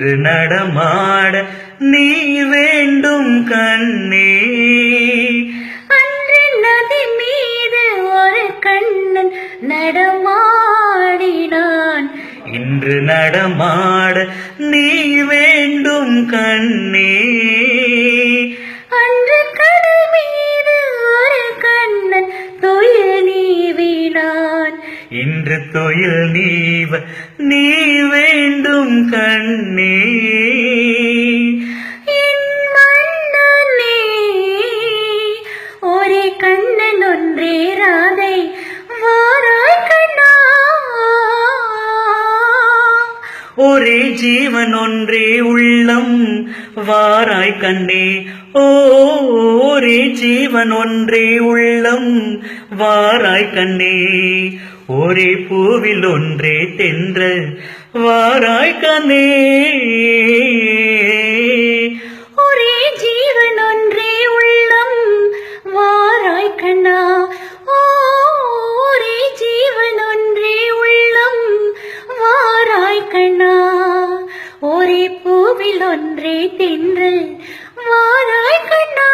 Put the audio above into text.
இன்று நடமாட நீ வேண்டும் கண்ணே. அன்று நதி மீது ஒரு கண்ணன் நடமாடினான். இன்று நடமாட நீ வேண்டும் கண்ணே. அன்று கடல் மீது ஒரு கண்ணன் தொழில் நீவினான். இன்று தொழில் நீவ நீ வேண்டும் கண்ணே. என் மன்னனே, ஒரே கண்ணன் ஒன்றே ராதை வாராய் கண்ணா. ஒரே ஜீவன் ஒன்றே உள்ளம் வாராய் கண்ணே. ஒரே ஜீவன் ஒன்றே உள்ளம் வாராய் கண்ணே. ஒரே பூவில் ஒன்றே தென்றல் வாராய் கண்ணே. ஒரே ஜீவன் ஒன்றே உள்ளம் வாராய் கண்ணா. ஒரே ஜீவன் ஒன்றே உள்ளம் வாராய் கண்ணா. ஒரே பூவில் ஒன்றே தென்றல் வாராய் கண்ணா.